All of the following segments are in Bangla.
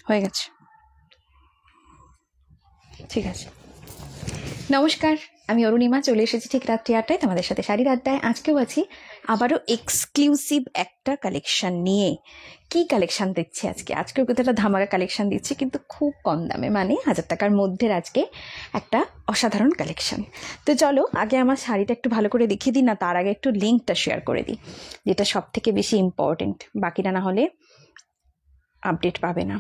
হয়ে গেছে, ঠিক আছে। নমস্কার, আমি অরুণিমা, চলে এসেছি ঠিক রাত্রি 8টায় তোমাদের সাথে শাড়ির আড্ডায়। আজকেও আছি আবারও এক্সক্লুসিভ একটা কালেকশন নিয়ে। কি কালেকশন দিচ্ছি আজকেও কিন্তু একটা ধামাকা কালেকশন দিচ্ছি, কিন্তু খুব কম দামে, মানে 1000 টাকার মধ্যে আজকে একটা অসাধারণ কালেকশন। তো চলো আগে আমার শাড়িটা একটু ভালো করে দেখিয়ে দিই, না তার আগে একটু লিঙ্কটা শেয়ার করে দিই, যেটা সব থেকে বেশি ইম্পর্টেন্ট, বাকিটা না হলে আপডেট পাবে না।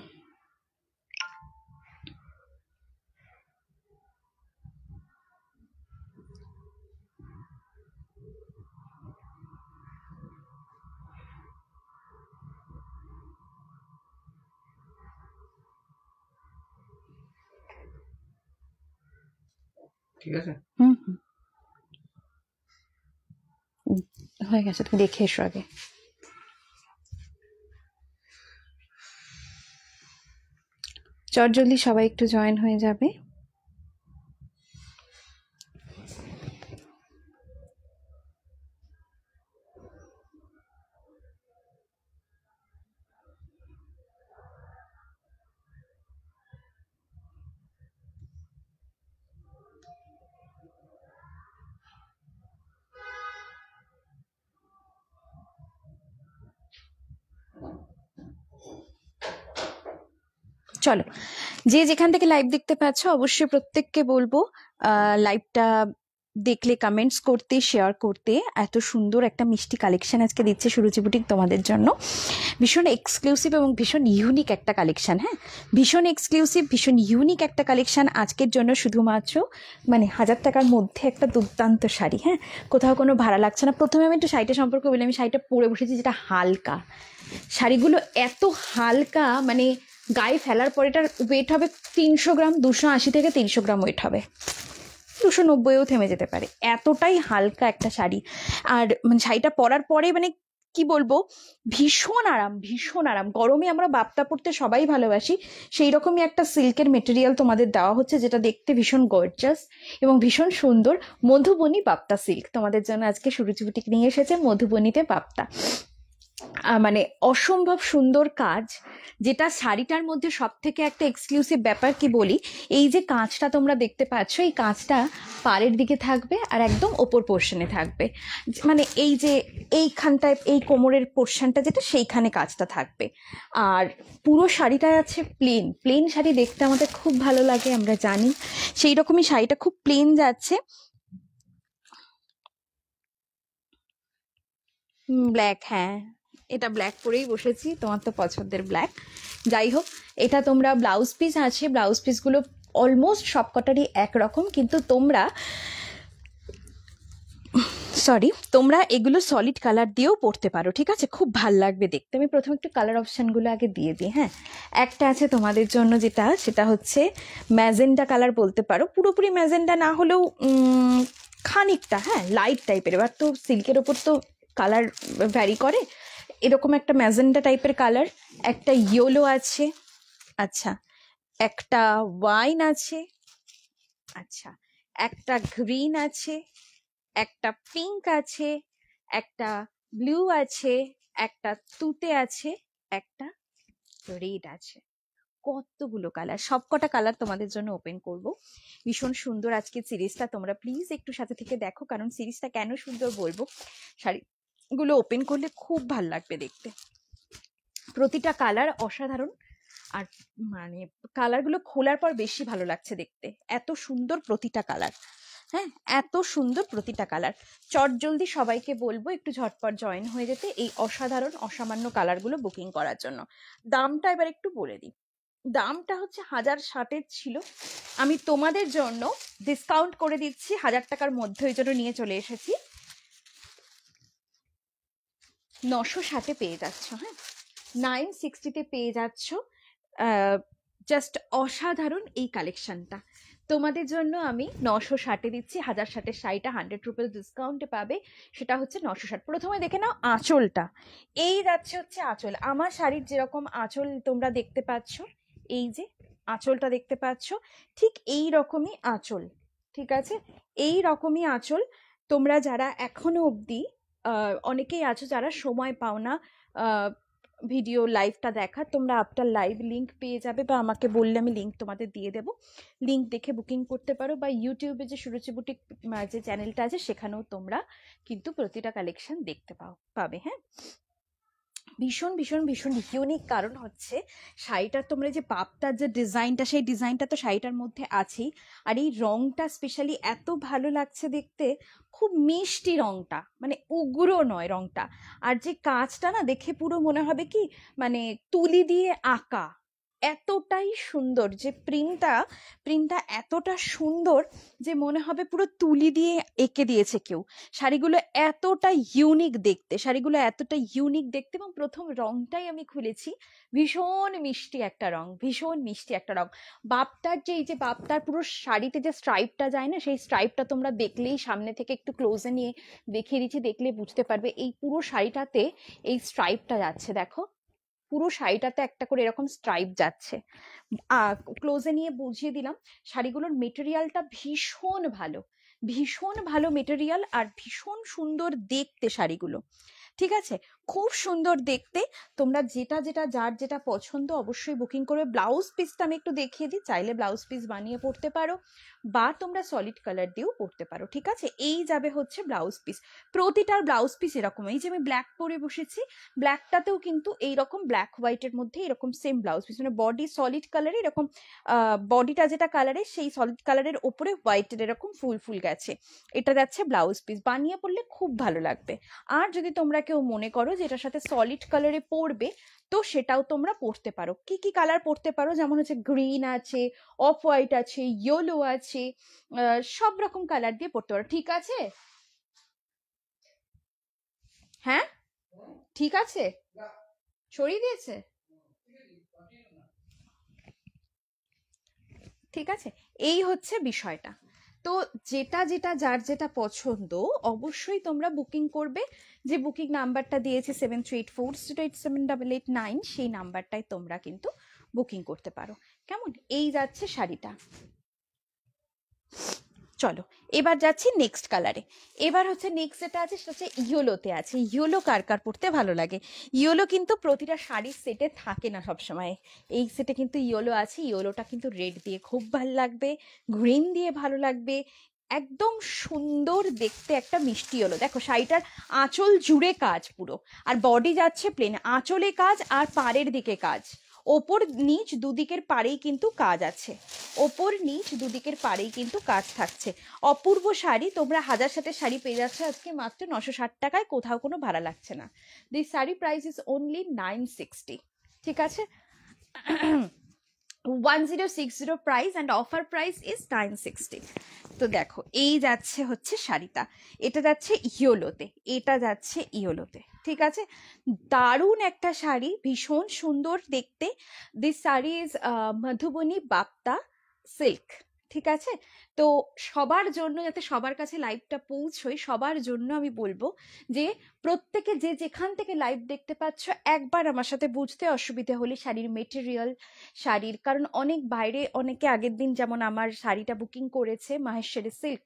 ঠিক আছে, হয়ে গেছে, তুমি দেখে এসো আগে। চটজলদি সবাই একটু জয়েন হয়ে যাবে। চলো, যে যেখান থেকে লাইভ দেখতে পাচ্ছ অবশ্যই প্রত্যেককে বলবো লাইভটা দেখলে কমেন্টস করতে, শেয়ার করতে। এত সুন্দর একটা মিষ্টি কালেকশন আজকে দিচ্ছে সুরুচি বুটিক তোমাদের জন্য, ভীষণ এক্সক্লুসিভ এবং ভীষণ ইউনিক একটা কালেকশন। হ্যাঁ, ভীষণ এক্সক্লুসিভ, ভীষণ ইউনিক একটা কালেকশন আজকের জন্য, শুধুমাত্র মানে 1000 টাকার মধ্যে একটা দুর্দান্ত শাড়ি। হ্যাঁ, কোথাও কোনো ভাড়া লাগছে না। প্রথমে আমি একটু শাড়িটা সম্পর্কে বলি, আমি শাড়িটা পরে বসেছি, যেটা হালকা। শাড়িগুলো এত হালকা, মানে গায়ে ফেলার পর এটার ওয়েট হবে 300 গ্রাম, 280 থেকে 300 গ্রাম ওয়েট হবে, 290ও থেমে যেতে পারে, এতটাই হালকা একটা শাড়ি। আর মানে শাড়িটা পরার পরে মানে কি বলবো, ভীষণ আরাম, ভীষণ আরাম। গরমে আমরা বাপ্তা পরতে সবাই ভালোবাসি, সেই রকমই একটা সিল্কের মেটেরিয়াল তোমাদের দেওয়া হচ্ছে, যেটা দেখতে ভীষণ গর্জাস এবং ভীষণ সুন্দর। মধুবনী বাপ্তা সিল্ক তোমাদের জন্য আজকে সুরুচি বুটিক নিয়ে এসেছে, মধুবনীতে বাপ্তা। মানে অসম্ভব সুন্দর কাজ, যেটা শাড়িটার মধ্যে সব থেকে একটা এক্সক্লুসিভ ব্যাপার কি বলি, এই যে কাঁচটা তোমরা দেখতে পাচ্ছ, এই কাঁচটা পাড়ের দিকে থাকবে আর একদম ওপর পোর্শনে থাকবে, মানে এই যে এইখানটায় এই কোমরের পোর্শনটা যেটা, সেইখানে কাজটা থাকবে। আর পুরো শাড়িটা আছে প্লেন। প্লেন শাড়ি দেখতে আমাদের খুব ভালো লাগে, আমরা জানি, সেই রকমই শাড়িটা খুব প্লেন যাচ্ছে। ব্ল্যাক, হ্যাঁ এটা ব্ল্যাক পরেই বসেছি, তোমার তো পছন্দের ব্ল্যাক। যাই হোক, এটা তোমরা ব্লাউজ পিস আছে, ব্লাউজ পিসগুলো অলমোস্ট সবকটারই একরকম, কিন্তু তোমরা তোমরা এগুলো সলিড কালার দিয়েও পরতে পারো, ঠিক আছে, খুব ভাল লাগবে দেখতে। আমি প্রথমে একটু কালার অপশানগুলো আগে দিয়ে দিই। হ্যাঁ, একটা আছে তোমাদের জন্য যেটা, সেটা হচ্ছে ম্যাজেন্ডা কালার বলতে পারো, পুরোপুরি ম্যাজেন্ডা না হলেও খানিকটা, হ্যাঁ লাইট টাইপের। এবার তো সিল্কের ওপর তো কালার ভ্যারি করে, এরকম একটা ম্যাজেন্ডা টাইপের কালার। একটা ইয়েলো আছে, আচ্ছা একটা ওয়াইন আছে, আচ্ছা একটা গ্রিন আছে, একটা পিঙ্ক আছে, একটা ব্লু আছে, একটা তুতে আছে, একটা রেড আছে। কতগুলো কালার, সবকটা কালার তোমাদের জন্য ওপেন করব। ভীষণ সুন্দর আজকে সিরিজটা, তোমরা প্লিজ একটু সাথে থেকে দেখো, কারণ সিরিজটা কেন সুন্দর বলবো, শাড়িগুলো ওপেন করলে খুব ভাল লাগবে দেখতে। প্রতিটা কালার অসাধারণ, আর মানে কালারগুলো খোলার পর বেশি ভালো লাগছে দেখতে, এত সুন্দর প্রতিটা কালার। হ্যাঁ, এত সুন্দর প্রতিটা কালার। চটজলদি সবাইকে বলবো একটু ঝটপট জয়েন হয়ে যেতে, এই অসাধারণ অসামান্য কালারগুলো বুকিং করার জন্য। দামটা এবার একটু বলে দিই। দামটা হচ্ছে 1060 ছিল, আমি তোমাদের জন্য ডিসকাউন্ট করে দিচ্ছি 1000 টাকার মধ্যে, ওই জন্য নিয়ে চলে এসেছি 960 পেয়ে যাচ্ছ। হ্যাঁ, 960 পেয়ে যাচ্ছ। জাস্ট অসাধারণ এই কালেকশনটা, তোমাদের জন্য আমি 960-এ দিচ্ছি। 1060-এর শাড়িটা 100 রুপিস ডিসকাউন্টে পাবে, সেটা হচ্ছে 960। প্রথমে দেখে নাও আঁচলটা। এই যাচ্ছে হচ্ছে আঁচল। আমার শাড়ির যেরকম আঁচল তোমরা দেখতে পাচ্ছ, এই যে আঁচলটা দেখতে পাচ্ছ, ঠিক এই রকমই আঁচল। ঠিক আছে, এই রকমই আঁচল। তোমরা যারা এখনো অবধি অনেকেই আছো যারা সময় পাও না ভিডিও লাইভটা দেখার, তোমরা আফটার লাইভ লিঙ্ক পেয়ে যাবে, বা আমাকে বললে আমি লিঙ্ক তোমাদের দিয়ে দেবো। লিঙ্ক দেখে বুকিং করতে পারো, বা ইউটিউবে যে সুরুচি বুটিক যে চ্যানেলটা আছে সেখানেও তোমরা কিন্তু প্রতিটা কালেকশন দেখতে পাবে। হ্যাঁ, ভীষণ ভীষণ ভীষণ ইউনিক, কারণ হচ্ছে শাড়িটার তোমরা যে পাপটার যে ডিজাইনটা, সেই ডিজাইনটা তো শাড়িটার মধ্যে আছেই, আর এই রংটা স্পেশালি এত ভালো লাগছে দেখতে, খুব মিষ্টি রংটা, মানে উগ্র নয় রংটা। আর যে কাজটা না, দেখে পুরো মনে হবে কি মানে তুলি দিয়ে আঁকা, এতটাই সুন্দর যে প্রিন্টটা এতটা সুন্দর যে মনে হবে পুরো তুলি দিয়ে এঁকে দিয়েছে কেউ। শাড়িগুলো এতটা ইউনিক দেখতে, শাড়িগুলো এতটা ইউনিক দেখতে। এবং প্রথম রংটাই আমি খুলেছি, ভীষণ মিষ্টি একটা রং, ভীষণ মিষ্টি একটা রং। বাপ্তার যে এই যে বাপ্তার পুরো শাড়িতে যে স্ট্রাইপটা যায় না, সেই স্ট্রাইপটা তোমরা দেখলেই, সামনে থেকে একটু ক্লোজে নিয়ে দেখিয়ে দিচ্ছি, দেখলে বুঝতে পারবে এই পুরো শাড়িটাতে এই স্ট্রাইপটা যাচ্ছে। দেখো, পুরো শাড়িটাতে একটা করে এরকম স্ট্রাইপ যাচ্ছে। ক্লোজে নিয়ে বুঝিয়ে দিলাম। শাড়িগুলোর মেটেরিয়ালটা ভীষণ ভালো, ভীষণ ভালো মেটেরিয়াল, আর ভীষণ সুন্দর দেখতে শাড়িগুলো। ঠিক আছে, খুব সুন্দর দেখতে। তোমরা যেটা যেটা যার যেটা পছন্দ অবশ্যই বুকিং করবে। ব্লাউজ পিসটা আমি একটু দেখিয়ে দিই, চাইলে ব্লাউজ পিস বানিয়ে পড়তে পারো, বা তোমরা সলিড কালার দিয়েও পড়তে পারো। ঠিক আছে, এই যাবে হচ্ছে ব্লাউজ পিস। প্রতিটার ব্লাউজ পিস এরকম, এই যে আমি ব্ল্যাক পরে বসেছি, ব্ল্যাকটাতেও কিন্তু এইরকম ব্ল্যাক হোয়াইটের মধ্যে এরকম সেম ব্লাউজ পিস, মানে বডি সলিড কালারে এরকম, বডিটা যেটা কালারে সেই সলিড কালারের ওপরে হোয়াইটের এরকম ফুল ফুল গেছে, এটা যাচ্ছে ব্লাউজ পিস। বানিয়ে পড়লে খুব ভালো লাগবে। আর যদি তোমরা কেউ মনে করো যে এটার সাথে সলিড কালারে পরবে, তো সেটাও তোমরা পরতে পারো। কি কি কালার পরতে পারো, যেমন হচ্ছে গ্রিন আছে, অফ হোয়াইট আছে, ইয়েলো আছে, সব রকম কালার দিয়ে পরতে পারো। ঠিক আছে, হ্যাঁ ঠিক আছে, সরিয়ে দিয়েছে। ঠিক আছে, এই হচ্ছে বিষয়টা। তো যেটা যেটা যার যেটা পছন্দ অবশ্যই তোমরা বুকিং করবে। যে বুকিং নাম্বারটা দিয়েছে 7384087889, সেই নাম্বারটায় তোমরা কিন্তু বুকিং করতে পারো। কেমন, এই যাচ্ছে শাড়িটা। চলো এবার যাচ্ছি নেক্সট কালারে। এবার হচ্ছে নেক্সট যেটা আছে সেটা হচ্ছে ইয়েলোতে আছে। ইয়েলো কার কার পড়তে ভালো লাগে? ইয়েলো কিন্তু প্রতিটা শাড়ির সেটে থাকে না সবসময়। এই সেটে কিন্তু ইয়েলো আছে। ইয়েলোটা কিন্তু রেড দিয়ে খুব ভালো লাগবে, গ্রিন দিয়ে ভালো লাগবে, একদম সুন্দর দেখতে একটা মিষ্টি ইয়েলো। দেখো শাড়িটার আঁচল জুড়ে কাজ পুরো, আর বডি যাচ্ছে প্লেন, আঁচলে কাজ আর পাড়ের দিকে কাজ, ওপর নিচ দুদিকের পাড়েই কিন্তু কাজ আছে, ওপর নিচ দুদিকের পাড়েই কিন্তু কাজ থাকছে। অপূর্ব শাড়ি। তোমরা 1060-এর শাড়ি পেয়ে যাচ্ছে আজকে মাত্র 960 টাকায়, কোথাও কোনো ভাড়া লাগছে না। This sari price is only 960। ঠিক আছে, 1060 price and offer price is 960। তো দেখো এই যাচ্ছে হচ্ছে শাড়িটা, এটা যাচ্ছে ইয়েলোতে, এটা যাচ্ছে ইয়েলোতে। ঠিক আছে, দারুণ একটা শাড়ি, ভীষণ সুন্দর দেখতে। This sari is Madhubani Bapta silk. ঠিক আছে, তো সবার জন্য, যাতে সবার কাছে লাইভটা পৌঁছয়, সবার জন্য আমি বলবো যে প্রত্যেকে যে যেখান থেকে লাইভ দেখতে পাচ্ছ, একবার আমার সাথে বুঝতে অসুবিধে হলে শাড়ির মেটেরিয়াল, শাড়ির, কারণ অনেক বাইরে অনেকে আগের দিন যেমন আমার শাড়িটা বুকিং করেছে মাহেশ্বরী সিল্ক,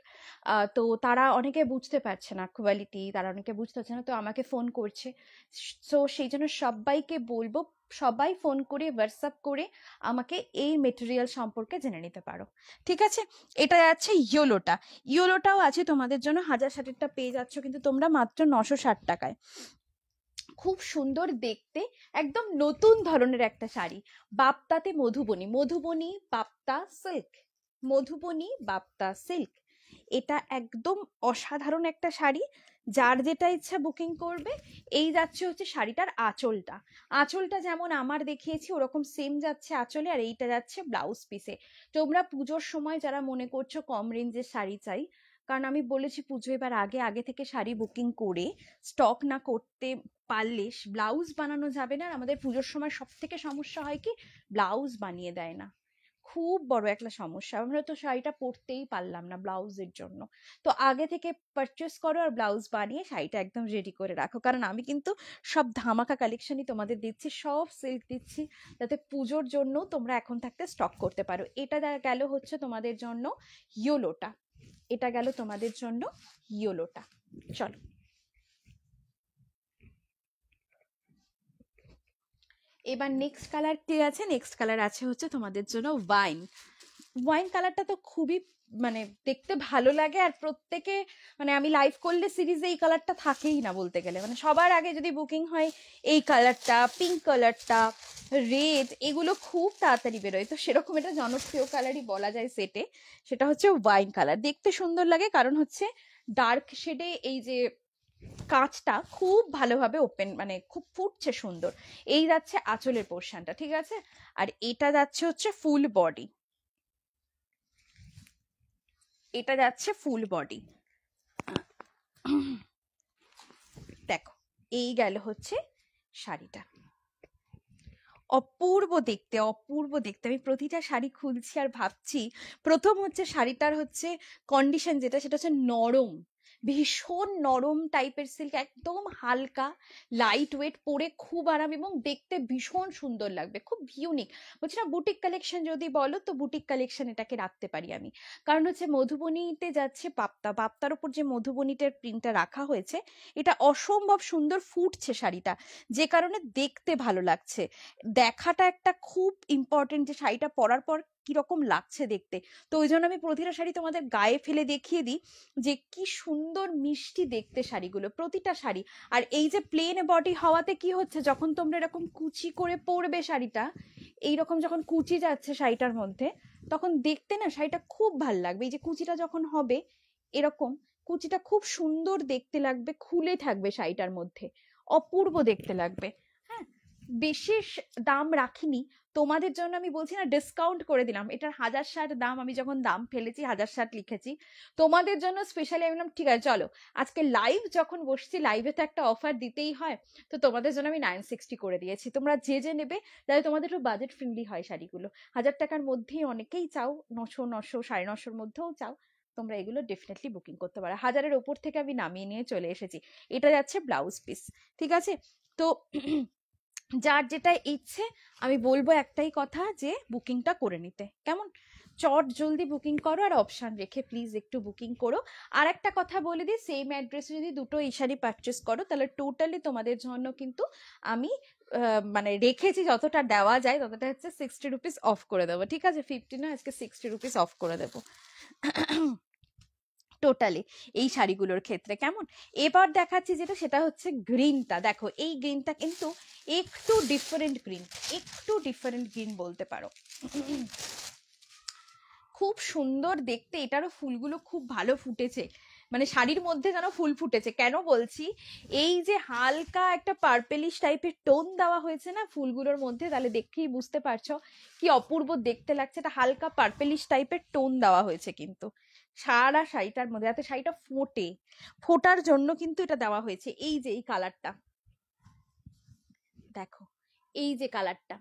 তো তারা অনেকে বুঝতে পারছে না কোয়ালিটি, তারা অনেকে বুঝতে পারছে না, তো আমাকে ফোন করছে। সো সেই জন্য সবাইকে বলবো, সবাই ফোন করে হোয়াটসঅ্যাপ করে আমাকে এই মেটেরিয়াল সম্পর্কে জেনে নিতে পারো। ঠিক আছে, এটা যাচ্ছে ইয়েলোটা। ইয়েলোটাও আছে তোমাদের জন্য, 1060-টা পেয়ে যাচ্ছ কিন্তু তোমরা মাত্র 960 টাকায়। খুব সুন্দর দেখতে, একদম নতুন ধরনের একটা শাড়ি। বাপ্তাতে মধুবনী, মধুবনী বাপ্তা সিল্ক, মধুবনী বাপ্তা সিল্ক, এটা একদম অসাধারণ একটা শাড়ি। যার যেটা ইচ্ছা বুকিং করবে। এই যাচ্ছে হচ্ছে শাড়িটার আঁচলটা, আঁচলটা যেমন আমার দেখিয়েছি ওরকম সেম যাচ্ছে আঁচলে, আর এইটা যাচ্ছে ব্লাউজ পিসে। তোমরা পুজোর সময় যারা মনে করছো কম রেঞ্জের শাড়ি চাই, কারণ আমি বলেছি পুজো এবার আগে আগে থেকে শাড়ি বুকিং করে স্টক না করতে পারলে ব্লাউজ বানানো যাবে না। আর আমাদের পুজোর সময় সব থেকে সমস্যা হয় কি, ব্লাউজ বানিয়ে দেয় না, খুব বড় একটা সমস্যা, আমরা তো শাড়িটা পরতেই পারলাম না ব্লাউজের জন্য। তো আগে থেকে পারচেস করো আর ব্লাউজ বানিয়ে শাড়িটা একদম রেডি করে রাখো, কারণ আমি কিন্তু সব ধামাকা কালেকশনই তোমাদের দিচ্ছি, সব সিল্ক দিচ্ছি, যাতে পুজোর জন্য তোমরা এখন থাকতে স্টক করতে পারো। এটা গেল হচ্ছে তোমাদের জন্য ইয়োলোটা, এটা গেল তোমাদের জন্য ইয়োলোটা। চলো এবার নেক্সট কালার কি আছে, নেক্সট কালার আছে হচ্ছে তোমাদের জন্য ওয়াইন। ওয়াইন কালারটা তো খুবই মানে দেখতে ভালো লাগে, আর প্রত্যেকে মানে আমি লাইভ করলে সিরিজে এই কালারটা থাকেই না বলতে গেলে, মানে সবার আগে যদি বুকিং হয় এই কালারটা, পিঙ্ক কালারটা, রেড, এগুলো খুব তাড়াতাড়ি বেরোয়। তো সেরকম এটা জনপ্রিয় কালারই বলা যায় সেটে, সেটা হচ্ছে ওয়াইন কালার। দেখতে সুন্দর লাগে কারণ হচ্ছে ডার্ক শেডে এই যে কাঁচটা খুব ভালোভাবে ওপেন, মানে খুব ফুটছে সুন্দর। এই যাচ্ছে আঁচলের পোর্শনটা, ঠিক আছে, আর এটা যাচ্ছে হচ্ছে ফুল বডি, এটা যাচ্ছে ফুল বডি। দেখো এই গেল হচ্ছে শাড়িটা, অপূর্ব দেখতে, অপূর্ব দেখতে। আমি প্রতিটা শাড়ি খুলছি আর ভাবছি, প্রথম হচ্ছে শাড়িটার হচ্ছে কন্ডিশন যেটা, সেটা হচ্ছে নরম, ভীষণ নরম টাইপের সিল্ক, একদম হালকা লাইট ওয়েট, পরে খুব আরাম এবং দেখতে ভীষণ সুন্দর লাগবে, খুব ইউনিক। বলছি না বুটিক কালেকশন যদি বলো তো বুটিক কালেকশন এটাকে রাখতে পারি আমি, কারণ হচ্ছে মধুবনীতে যাচ্ছে পাপ্তা, পাপ্তার উপর যে মধুবনীটার প্রিন্টটা রাখা হয়েছে, এটা অসম্ভব সুন্দর ফুটছে শাড়িটা, যে কারণে দেখতে ভালো লাগছে। দেখাটা একটা খুব ইম্পর্টেন্ট, যে শাড়িটা পরার পর কিরকম লাগছে দেখতে। তো ওই জন্য আমি প্রতিটা শাড়ি তোমাদের গায়ে ফেলে দেখিয়ে দিই যে কি সুন্দর মিষ্টি দেখতে শাড়িগুলো, প্রতিটা শাড়ি। আর এই যে প্লেন বডি হওয়াতে কি হচ্ছে, যখন তোমরা এরকম কুচি করে পরবে শাড়িটা, এইরকম যখন কুচি যাচ্ছে শাড়িটার মধ্যে, তখন দেখতে না শাড়িটা খুব ভাল লাগবে। এই যে কুচিটা যখন হবে এরকম, কুচিটা খুব সুন্দর দেখতে লাগবে, খুলে থাকবে শাড়িটার মধ্যে, অপূর্ব দেখতে লাগবে। হ্যাঁ, বিশেষ দাম রাখিনি তোমাদের জন্য, আমি বলছি না ডিসকাউন্ট করে দিলাম, এটার 1060 দাম, আমি যখন দাম ফেলেছি 1060 লিখেছি, তোমাদের জন্য স্পেশালি আমি বললাম ঠিক আছে চলো, আজকে লাইভ যখন বসছি, লাইভে তো একটা অফার দিতেই হয়, তো তোমাদের জন্য আমি 960 করে দিয়েছি। তোমরা যে যে নেবে, যাতে তোমাদের একটু বাজেট ফ্রেন্ডলি হয় শাড়িগুলো, 1000 টাকার মধ্যেই অনেকেই চাও, 900 900 950 মধ্যেও চাও, তোমরা এগুলো ডেফিনেটলি বুকিং করতে পারো। 1000-এর ওপর থেকে আমি নামিয়ে নিয়ে চলে এসেছি। এটা যাচ্ছে ব্লাউজ পিস, ঠিক আছে। তো যার যেটা ইচ্ছে, আমি বলবো একটাই কথা, যে বুকিংটা করে নিতে, কেমন, চট জলদি বুকিং করো, আর অপশন রেখে প্লিজ একটু বুকিং করো। আর একটা কথা বলে দিই, সেম অ্যাড্রেসে যদি দুটো এই শাড়ি পারচেস করো, তাহলে টোটালি তোমাদের জন্য কিন্তু আমি মানে রেখেছি যতটা দেওয়া যায় ততটা হচ্ছে 60 রুপিস অফ করে দেবো, ঠিক আছে, 50 না, আজকে 60 রুপিস অফ করে দেবো টোটালি এই শাড়িগুলোর ক্ষেত্রে, কেমন। এবার দেখাচ্ছি যেটা, সেটা হচ্ছে গ্রিনটা। দেখো এই গ্রিনটা কিন্তু একটু ডিফারেন্ট গ্রিন, একটু ডিফারেন্ট গ্রিন বলতে পারো, খুব সুন্দর দেখতে, এটারও ফুলগুলো খুব ভালো ফুটেছে, মানে শাড়ির মধ্যে যেন ফুল ফুটেছে। কেন বলছি, এই যে হালকা একটা পার্পেলিশ টাইপের টোন দেওয়া হয়েছে না ফুলগুলোর মধ্যে, তাহলে দেখেই বুঝতে পারছো কি অপূর্ব দেখতে লাগছে। এটা হালকা পার্পেলিশ টাইপের টোন দেওয়া হয়েছে কিন্তু সারা শাড়িটার মধ্যে, যাতে শাড়িটা ফোটে, ফোটার জন্য কিন্তু এটা দেওয়া হয়েছে। এই যে এই কালারটা দেখো, এই যে কালারটা,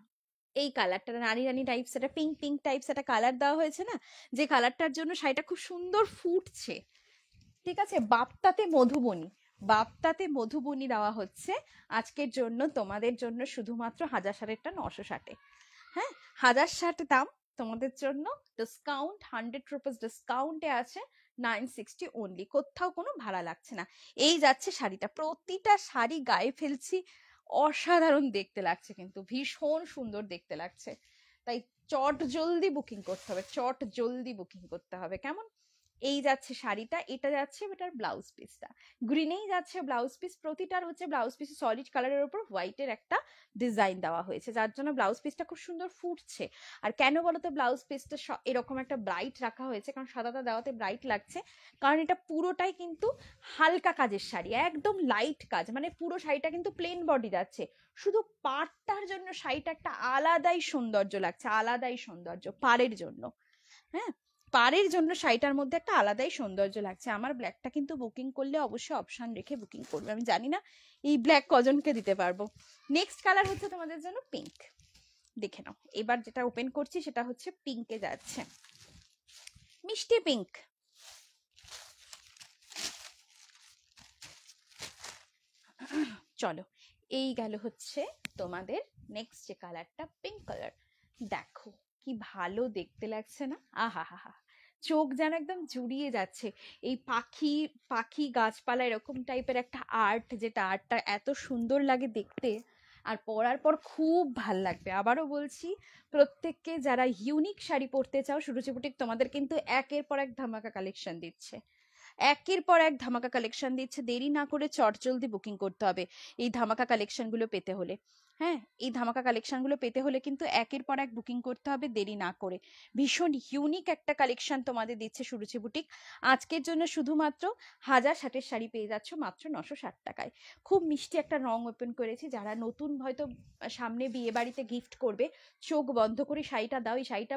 এই কালারটা রানী রানী টাইপস, একটা পিঙ্ক পিঙ্ক টাইপস একটা কালার দেওয়া হয়েছে না, যে কালারটার জন্য শাড়িটা খুব সুন্দর ফুটছে, ঠিক আছে। বাপ্তাতে মধুবনী, বাপ্তাতে মধুবনী দেওয়া হচ্ছে আজকের জন্য তোমাদের জন্য, শুধুমাত্র 1060-টা 960-এ। হ্যাঁ, 1060 দাম তোমাদের জন্য, ডিসকাউন্ট 100 রুপিস ডিসকাউন্টে আছে, 960 অনলি, কোথাও কোনো ভাড়া লাগছে না। এই যাচ্ছে শাড়িটা, প্রতিটা শাড়ি গায়ে ফেলছি, অসাধারণ দেখতে লাগছে, কিন্তু ভীষণ সুন্দর দেখতে লাগছে। তাই চট জলদি বুকিং করতে হবে, চট জলদি বুকিং করতে হবে, কেমন। এই যাচ্ছে শাড়িটা, এটা যাচ্ছে এটার ব্লাউজ পিসটা, গ্রিনেই যাচ্ছে ব্লাউজ পিস, প্রতিটার হচ্ছে ব্লাউজ পিস সলিড কালারের উপর হোয়াইটের একটা ডিজাইন দেওয়া হয়েছে, যার জন্য ব্লাউজ পিসটা খুব সুন্দর ফুটছে। আর কেন বলো তো ব্লাউজ পিসটা এরকম একটা ব্রাইট রাখা হয়েছে, কারণ সাদাটা দেওয়াতে ব্রাইট লাগছে, কারণ এটা পুরোটাই কিন্তু হালকা কাজের শাড়ি, একদম লাইট কাজ, মানে পুরো শাড়িটা কিন্তু প্লেন বডি যাচ্ছে, শুধু পাড়টার জন্য শাড়িটা একটা আলাদাই সৌন্দর্য লাগছে, আলাদাই সৌন্দর্য পাড়ের জন্য। হ্যাঁ, পাড়ের জন্য শাড়িটার মধ্যে একটা আলাদাই সৌন্দর্য লাগছে। আমার ব্ল্যাকটা কিন্তু বুকিং করলে অবশ্যই অপশন রেখে বুকিং করবে, আমি জানি না এই ব্ল্যাক কজনকে দিতে পারবো। নেক্সট কালার হচ্ছে তোমাদের জন্য পিঙ্ক। দেখে নাও। এবার যেটা ওপেন করছি সেটা হচ্ছে পিঙ্কে যাচ্ছে, মিষ্টি পিঙ্ক। চলো, এই গেল হচ্ছে তোমাদের নেক্সট যে কালারটা, পিঙ্ক কালার। দেখো কি ভালো দেখতে লাগছে না, আহা হা হা, চোখ যেন একদম জুড়িয়ে যাচ্ছে। এই পাখি পাখি গাছপালা এরকম টাইপের একটা আর্ট, যেটা আর্টটা এত সুন্দর লাগে দেখতে, আর পরার পর খুব ভাল লাগবে। আবারও বলছি, প্রত্যেককে যারা ইউনিক শাড়ি পরতে চাও, সুরুচি বুটিক তোমাদের কিন্তু একের পর এক ধামাকা কালেকশন দিচ্ছে, একের পর এক ধামাকা কালেকশন দিচ্ছে। দেরি না করে চটজলদি বুকিং করতে হবে এই ধামাকা কালেকশনগুলো পেতে হলে। হ্যাঁ, এই ধামাকা কালেকশনগুলো পেতে হলে কিন্তু একের পর এক বুকিং করতে হবে, দেরি না করে। ভীষণ ইউনিক একটা কালেকশন তোমাদের দিচ্ছে সুরুচি বুটিক আজকের জন্য। শুধুমাত্র 1060-এর শাড়ি পেয়ে যাচ্ছ মাত্র 960 টাকায়। খুব মিষ্টি একটা রং ওপেন করেছি, যারা নতুন হয়তো সামনে বিয়ে বাড়িতে গিফট করবে, চোখ বন্ধ করে শাড়িটা দাও। এই শাড়িটা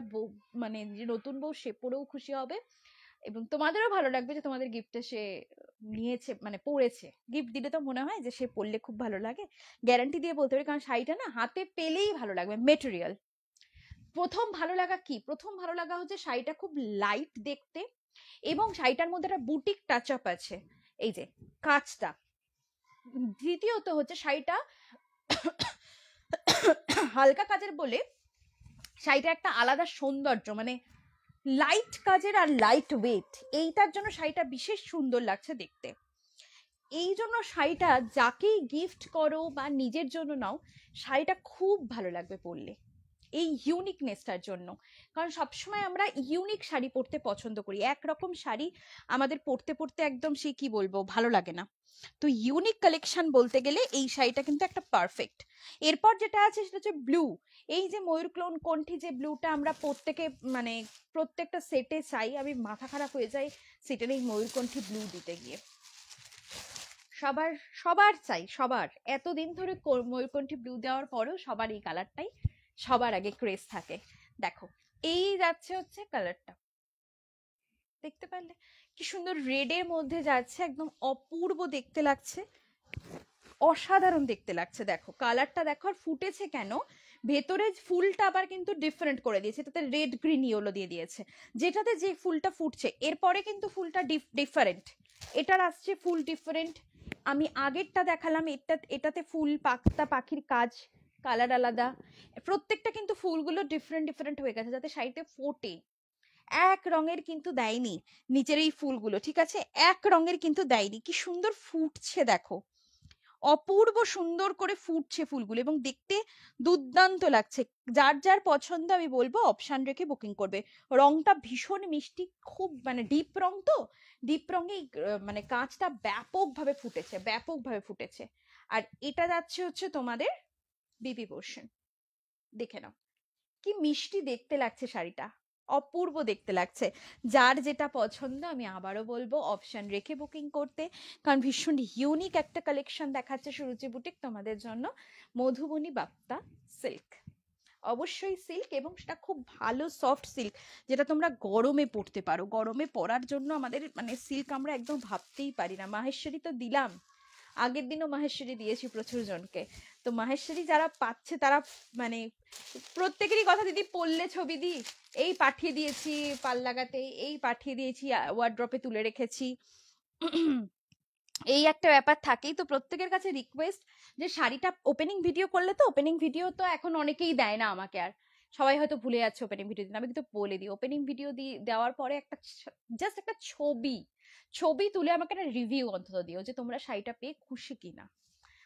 মানে যে নতুন বউ সে পরেও খুশি হবে, এবং তোমাদেরও ভালো লাগবে যে তোমাদের গিফটটা সে নিয়েছে, মানে পরেছে। গিফট দিলে তো মনে হয় যে সে পরলে খুব ভালো লাগে, গ্যারান্টি দিয়ে বলতে পারি, কারণ শাড়িটা না হাতে পেলেই ভালো লাগবে। মেটেরিয়াল প্রথম ভালো লাগা কি, প্রথম ভালো লাগা হচ্ছে শাড়িটা খুব লাইট দেখতে, এবং শাড়িটার মধ্যে একটা বুটিক টাচ আপ আছে, এই যে কাজটা। দ্বিতীয়ত হচ্ছে শাড়িটা হালকা কাজের বলে শাড়িটা একটা আলাদা সৌন্দর্য, মানে লাইট কাজের আর লাইট ওয়েট, এইটার জন্য শাড়িটা বিশেষ সুন্দর লাগছে দেখতে। এই জন্য শাড়িটা যাকেই গিফট করো বা নিজের জন্য নাও, শাড়িটা খুব ভালো লাগবে পরলে, এই ইউনিকনেসটার জন্য। কারণ সবসময় আমরা ইউনিক শাড়ি পরতে পছন্দ করি, একরকম শাড়ি আমাদের পরতে পরতে একদম সে কি বলবো ভালো লাগে না। তো ইউনিক কালেকশন বলতে গেলে এই শাড়িটা কিন্তু একটা পারফেক্ট। এরপর যেটা আছে সেটা হচ্ছে ব্লু। এই যে ময়ূরক্লোন কণ্ঠী যে ব্লুটা আমরা প্রত্যেকে, মানে প্রত্যেকটা সেটে চাই, আমি মাথা খারাপ হয়ে যায় সেটের এই ময়ূরকণ্ঠী ব্লু দিতে গিয়ে। সবার সবার চাই, সবার এতদিন ধরে ময়ূরকণ্ঠী ব্লু দেওয়ার পরেও সবার এই কালারটাই সবার আগে ক্রেজ থাকে। দেখো, এই যাচ্ছে হচ্ছে কালারটা, দেখতে পারলে কি সুন্দর রেডের মধ্যে যাচ্ছে, একদম অপূর্ব দেখতে লাগছে, অসাধারণ দেখতে লাগছে। দেখো কালারটা দেখো, আর ফুটেছে কেন, ভেতরে ফুলটা আবার কিন্তু ডিফারেন্ট করে দিয়েছে, এটাতে রেড গ্রিন ইয়েলো দিয়ে দিয়েছে। যেটাতে যে ফুলটা ফুটছে এরপরে কিন্তু ফুলটা ডিফারেন্ট, এটার আসছে ফুল ডিফারেন্ট। আমি আগেরটা দেখালাম, এটাতে ফুল পাখতা পাখির কাজ, কালার আলাদা, প্রত্যেকটা কিন্তু ফুলগুলো ডিফারেন্ট ডিফারেন্ট হয়ে গেছে যাতে শাড়িতে ফোটে। এক রঙের কিন্তু দেয়নি নিচের এই ফুলগুলো, ঠিক আছে, এক রঙের কিন্তু দেয়নি। কি সুন্দর ফুটছে দেখো, অপূর্ব সুন্দর করে ফুটছে ফুলগুলো, এবং দেখতে দুর্দান্ত লাগছে। যার যার পছন্দ আমি বলবো অপশন রেখে বুকিং করবে। রংটা ভীষণ মিষ্টি, খুব মানে ডিপ রং, তো ডিপ রঙে মানে কাঁচটা ব্যাপকভাবে ফুটেছে, ব্যাপকভাবে ফুটেছে। আর এটা যাচ্ছে হচ্ছে তোমাদের বিবি পোর্শন, দেখে নাও কি মিষ্টি দেখতে লাগছে শাড়িটা, অপূর্ব দেখতে লাগছে। যার যেটা পছন্দ আমি আবারও বলবো অপশন রেখে বুকিং করতে, কারণ ভীষণ ইউনিক একটা কালেকশন দেখাচ্ছে সুরুচি বুটিক তোমাদের জন্য। মধুবনী বাপ্তা সিল্ক, অবশ্যই সিল্ক, এবং সেটা খুব ভালো সফট সিল্ক, যেটা তোমরা গরমে পরতে পারো। গরমে পরার জন্য আমাদের মানে সিল্ক আমরা একদম ভাবতেই পারি না। মাহেশ্বরী তো দিলাম, আগের দিনও মাহেশ্বরী দিয়েছি প্রচুর জনকে। তো মাহেশ্বরী যারা পাচ্ছে তারা মানে প্রত্যেকেরই কথা, দিদি পড়লে ছবি দি, এই পাঠিয়ে দিয়েছি পাল লাগাতে, এই পাঠিয়ে দিয়েছি ওয়ার্ড্রপে তুলে রেখেছি, এই একটা ব্যাপার থাকেই। তো প্রত্যেকের কাছে রিকোয়েস্ট যে শাড়িটা ওপেনিং ভিডিও করলে, তো ওপেনিং ভিডিও তো এখন অনেকেই দেয় না আমাকে, আর সবাই হয়তো ভুলে যাচ্ছে ওপেনিং ভিডিও দিন। আমি কিন্তু বলে দিই, ওপেনিং ভিডিও দেওয়ার পরে একটা জাস্ট একটা ছবি ছবি তুলে আমাকে একটা রিভিউ অন্তত দিও যে তোমরা শাড়িটা পেয়ে খুশি কিনা।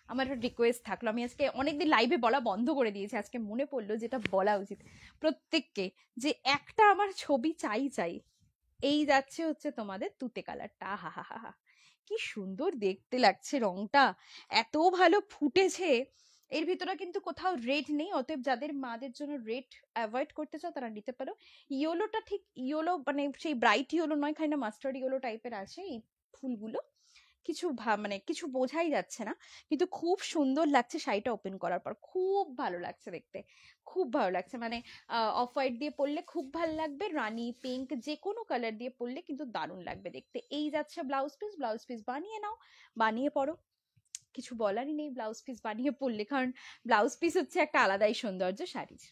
আমার একটা রিকোয়েস্ট থাকলো, আমি আজকে অনেকদিন লাইভে বলা বন্ধ করে দিয়েছি, আজকে মনে পড়লো যেটা বলা উচিত প্রত্যেককে, যে একটা আমার ছবি চাই চাই। এই যাচ্ছে হচ্ছে তোমাদের তুতে কালারটা, হা হা হা হা, কি সুন্দর দেখতে লাগছে রংটা, এত ভালো ফুটেছে। এর ভিতরে কিন্তু কোথাও রেড নেই, অতএব যাদের মাদের জন্য রেড অ্যাভয়েড করতে চাও তারা নিতে পারো। ইয়েলোটা ঠিক ইয়েলো মানে সেই ব্রাইট ইয়েলো নয়, খানিকটা মাস্টার্ড ইয়েলো টাইপের আছে এই ফুলগুলো, কিছু মানে কিছু বোঝাই যাচ্ছে না, কিন্তু খুব সুন্দর লাগছে শাড়িটা ওপেন করার পর, খুব ভালো লাগছে দেখতে, খুব ভালো লাগছে। মানে অফ হোয়াইট দিয়ে পরলে খুব ভালো লাগবে, রানি পিঙ্ক যে কোনো কালার দিয়ে পরলে কিন্তু দারুণ লাগবে দেখতে। এই যাচ্ছে ব্লাউজ পিস, ব্লাউজ পিস বানিয়ে নাও, বানিয়ে পরো, কিছু বলারই নেই ব্লাউজ পিস বানিয়ে পরলে, কারণ ব্লাউজ পিস হচ্ছে একটা আলাদাই সৌন্দর্য শাড়ির।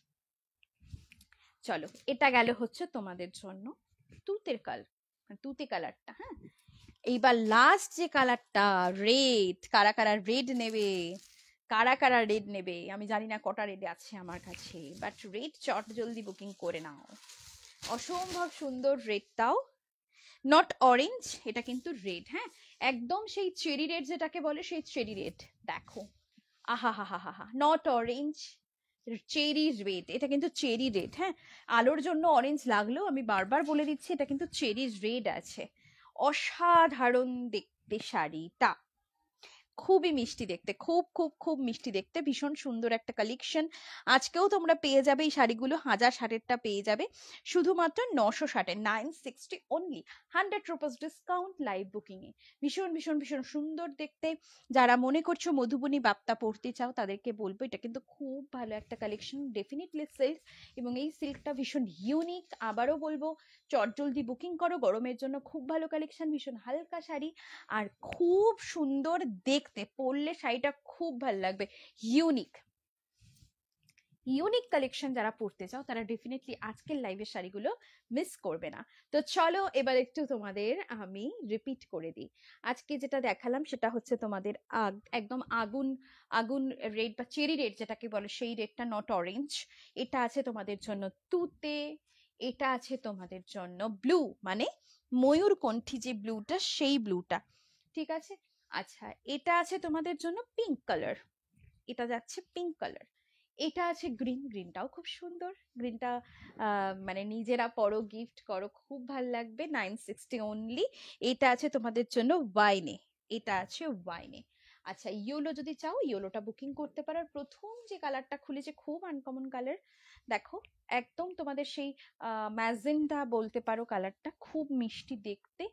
চলো, এটা গেল হচ্ছে তোমাদের জন্য তুতের কালার, তুতে কালারটা। হ্যাঁ, এইবার লাস্ট যে কালারটা রেড, কারা কারা রেড নেবে, কারা কারা রেড নেবে, আমি জানি না কটা রেড আছে আমার কাছে, বাট রেড চট জলদি বুকিং করে নাও। অসম্ভব সুন্দর রেডটাও, নট অরেঞ্জ, এটা কিন্তু রেড। হ্যাঁ, একদম সেই চেরি রেড যেটাকে বলে, সেই চেরি রেড। দেখো, আহা হা হা হা হা, নট অরেঞ্জ, চেরি রেড, এটা কিন্তু চেরি রেড। হ্যাঁ, আলোর জন্য অরেঞ্জ লাগলেও আমি বারবার বলে দিচ্ছি এটা কিন্তু চেরি রেড আছে। অসাধারণ দেখতে শাড়িটা, খুবই মিষ্টি দেখতে, খুব খুব খুব মিষ্টি দেখতে, ভীষণ সুন্দর একটা কালেকশন। আজকেও তোমরা পেয়ে যাবে এই শাড়িগুলো, 1060-এরটা পেয়ে যাবে শুধুমাত্র 960-এ, 960 only, 100 rupees discount live booking এ। ভীষণ ভীষণ ভীষণ সুন্দর দেখতে। যারা মনে করছো মধুবনী বাপ্তা পড়তে চাও তাদেরকে বলবো এটা কিন্তু খুব ভালো একটা কালেকশন, ডেফিনেটলি সিল্ক, এবং এই সিল্কটা ভীষণ ইউনিক। আবারও বলবো চটজলদি বুকিং করো, গরমের জন্য খুব ভালো কালেকশন, ভীষণ হালকা শাড়ি আর খুব সুন্দর দেখতে, পরলে শাড়িটা খুব ভালো লাগবে। ইউনিক ইউনিক কালেকশন যারা পড়তে চাও তারা ডেফিনেটলি আজকের লাইভের শাড়িগুলো মিস করবে না। তো চলো এবার একটু তোমাদের আমি রিপিট করে দিই। আজকে যেটা দেখালাম সেটা হচ্ছে তোমাদের একদম আগুন আগুন রেড বা চেরি রেড যেটাকে বলে, সেই রেডটা, নট অরেঞ্জ। এটা আছে তোমাদের জন্য তুতে, এটা আছে তোমাদের জন্য ব্লু, মানে ময়ূরকণ্ঠী যে ব্লুটা, সেই ব্লুটা, ঠিক আছে। আচ্ছা, এটা আছে তোমাদের জন্য পিঙ্ক কালার, এটা যাচ্ছে পিঙ্ক কালার। এটা আছে গ্রিন, গ্রিনটাও খুব সুন্দর, গ্রিনটা মানে নিজেরা পরো, গিফট করো, খুব ভাল লাগবে, 960 অনলি। এটা আছে তোমাদের জন্য ওয়াইনে, এটা আছে ওয়াইনে। আচ্ছা, ইয়েলো যদি চাও ইয়েলোটা বুকিং করতে পারো। আর প্রথম যে কালারটা খুলেছে খুব আনকমন কালার, দেখো, একদম তোমাদের সেই ম্যাজেন্ডা বলতে পারো কালারটা, খুব মিষ্টি দেখতে।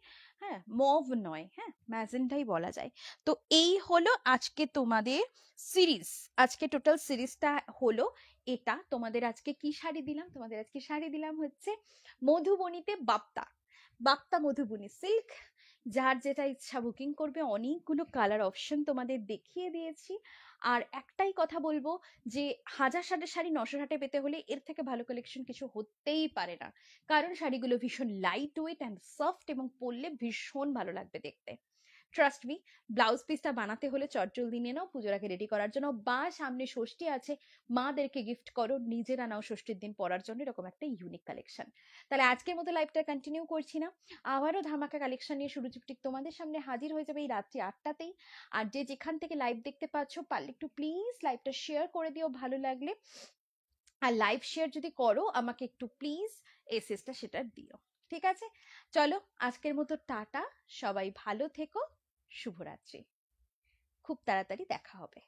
হ্যাঁ, মভ নয়, হ্যাঁ ম্যাজেন্ডাই বলা যায়। তো এই হলো আজকে তোমাদের সিরিজ, আজকে টোটাল সিরিজটা হলো এটা। তোমাদের আজকে কি শাড়ি দিলাম, তোমাদের আজকে শাড়ি দিলাম হচ্ছে মধুবনীতে বাপ্তা, বাপ্তা মধুবনী সিল্ক। যার যেটা ইচ্ছা বুকিং করবে, অনেকগুলো কালার অপশন তোমাদের দেখিয়ে দিয়েছি। আর একটাই কথা বলবো যে 1060-এর শাড়ি 960-এ পেতে হলে এর থেকে ভালো কালেকশন কিছু হতেই পারে না, কারণ শাড়িগুলো ভীষণ লাইট ওয়েট অ্যান্ড সফট এবং পরলে ভীষণ ভালো লাগবে দেখতে। ট্রাস্ট মি, ব্লাউজ পিসটা বানাতে হলে চটজলদি নিয়ে নাও পুজোর আগে রেডি করার জন্য, বা সামনে ষষ্ঠী আছে, মাদেরকে গিফট করো, নিজেরা নাও ষষ্ঠীর দিন পরার জন্য, এরকম একটা ইউনিক কালেকশন। তাহলে আজকের মতো লাইভটা কন্টিনিউ করছি না, আবারও ধামাকা কালেকশন নিয়ে সুরুচিপ্টিক তোমাদের সামনে হাজির হয়ে যাবে এই রাত্রি 8টাতেই। আর যে যেখান থেকে লাইভ দেখতে পাচ্ছ পারলে একটু প্লিজ লাইভটা শেয়ার করে দিও ভালো লাগলে, আর লাইভ শেয়ার যদি করো আমাকে একটু প্লিজ এসএসটা সেটা দিও, ঠিক আছে। চলো আজকের মতো টাটা, সবাই ভালো থেকো, শুভরাত্রি, খুব তাড়াতাড়ি দেখা হবে।